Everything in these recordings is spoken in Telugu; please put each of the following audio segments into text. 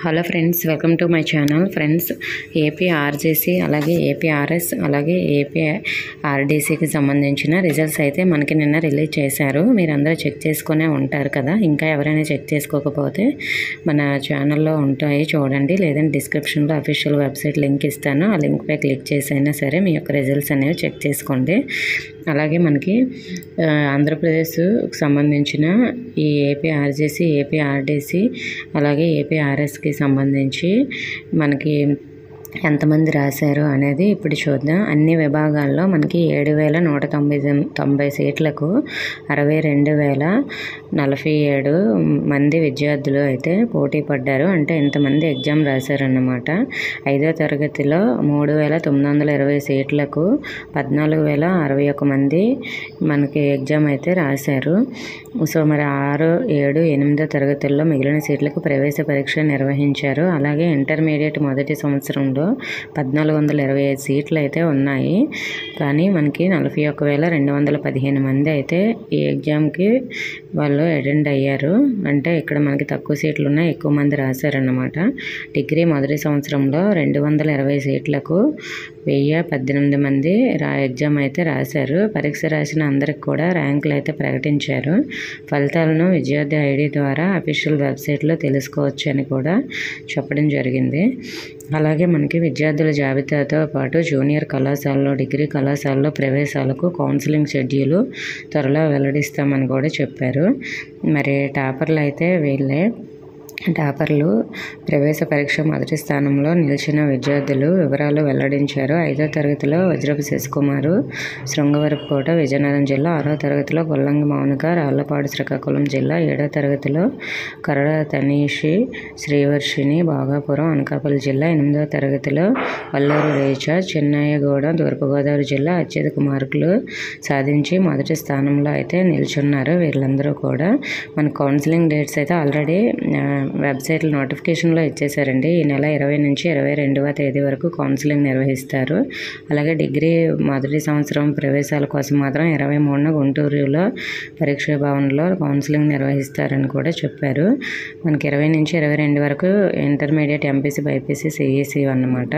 Hello friends, welcome to my channel. Friends, AP RJC అలాగే ఏపీ ఆర్ఎస్ అలాగే ఏపీ ఆర్డీసీకి సంబంధించిన రిజల్ట్స్ అయితే మనకి నిన్న రిలీజ్ చేశారు. మీరందరూ చెక్ చేసుకునే ఉంటారు కదా. ఇంకా ఎవరైనా చెక్ చేసుకోకపోతే మన ఛానల్లో ఉంటాయి చూడండి, లేదంటే డిస్క్రిప్షన్లో అఫీషియల్ వెబ్సైట్ లింక్ ఇస్తాను. ఆ లింక్పై క్లిక్ చేసైనా సరే మీ యొక్క రిజల్ట్స్ అనేవి చెక్ చేసుకోండి. అలాగే మనకి ఆంధ్రప్రదేశ్కి సంబంధించిన ఈ ఏపీ ఆర్జేసీ, ఏపీ ఆర్డీసీ అలాగే ఏపీ ఆర్ఎస్కి సంబంధించి మనకి ఎంతమంది రాశారు అనేది ఇప్పుడు చూద్దాం. అన్ని విభాగాల్లో మనకి 7,190 సీట్లకు 62,047 మంది విద్యార్థులు అయితే పోటీ పడ్డారు. అంటే ఇంతమంది ఎగ్జామ్ రాశారన్నమాట. 5వ తరగతిలో 3,920 సీట్లకు 14,061 మంది మనకి ఎగ్జామ్ అయితే రాశారు. సో మరి 6, 7, 8వ తరగతుల్లో మిగిలిన సీట్లకు ప్రవేశ పరీక్ష నిర్వహించారు. అలాగే ఇంటర్మీడియట్ మొదటి సంవత్సరంలో 1,425 సీట్లు అయితే ఉన్నాయి. కానీ మనకి 41,215 మంది అయితే ఈ ఎగ్జామ్కి వాళ్ళు అటెండ్ అయ్యారు. అంటే ఇక్కడ మనకి తక్కువ సీట్లు ఉన్నాయి, ఎక్కువ మంది రాశారన్నమాట. డిగ్రీ మొదటి సంవత్సరంలో 220 సీట్లకు 1,018 మంది ఎగ్జామ్ అయితే రాశారు. పరీక్ష రాసిన అందరికి కూడా ర్యాంకులు అయితే ప్రకటించారు. ఫలితాలను విద్యార్థి ఐడి ద్వారా అఫీషియల్ వెబ్సైట్లో తెలుసుకోవచ్చు అని కూడా చెప్పడం జరిగింది. అలాగే మనకి విద్యార్థుల జాబితాతో పాటు జూనియర్ కళాశాలలో, డిగ్రీ కళాశాలలో ప్రవేశాలకు కౌన్సిలింగ్ షెడ్యూలు త్వరలో వెల్లడిస్తామని కూడా చెప్పారు. మరి టాపర్లు అయితే వీళ్ళే. టాపర్లు ప్రవేశ పరీక్ష మొదటి స్థానంలో నిలిచిన విద్యార్థులు వివరాలు వెల్లడించారు. 5వ తరగతిలో వజ్రపు శశికుమారు, శృంగవరపుకోట, విజయనగరం జిల్లా. 6వ తరగతిలో గొల్లంగి మౌనిక, రాళ్లపాడు, శ్రీకాకుళం జిల్లా. 7వ తరగతిలో కరడ తనీషి, శ్రీవర్షిణి, భోగాపురం, అనకాపల్లి జిల్లా. 8వ తరగతిలో వల్లూరు రేచ, చెన్నయ్యగూడ, తూర్పుగోదావరి జిల్లా. అత్యధిక మార్కులు సాధించి మొదటి స్థానంలో అయితే నిల్చున్నారు వీళ్ళందరూ కూడా. మన కౌన్సిలింగ్ డేట్స్ అయితే ఆల్రెడీ వెబ్సైట్లో నోటిఫికేషన్లో ఇచ్చేసారండి. ఈ నెల 20 నుంచి 22వ తేదీ వరకు కౌన్సిలింగ్ నిర్వహిస్తారు. అలాగే డిగ్రీ మొదటి సంవత్సరం ప్రవేశాల కోసం మాత్రం 23న గుంటూరులో పరీక్షా భవన్లో కౌన్సిలింగ్ నిర్వహిస్తారని కూడా చెప్పారు. మనకి 20 నుంచి 22 వరకు ఇంటర్మీడియట్, ఎంపీసీ, బైపీసీ, సిఈసీ అన్నమాట.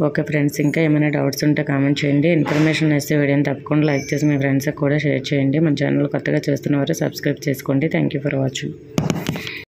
ఓకే ఫ్రెండ్స్, ఇంకా ఏమైనా డౌట్స్ ఉంటే కామెంట్ చేయండి. ఇన్ఫర్మేషన్ వస్తే వీడియోని తప్పకుండా లైక్ చేసి మీ ఫ్రెండ్స్కి కూడా షేర్ చేయండి. మన ఛానల్ కొత్తగా చూస్తున్నవారు సబ్స్క్రైబ్ చేసుకోండి. Thank you for watching.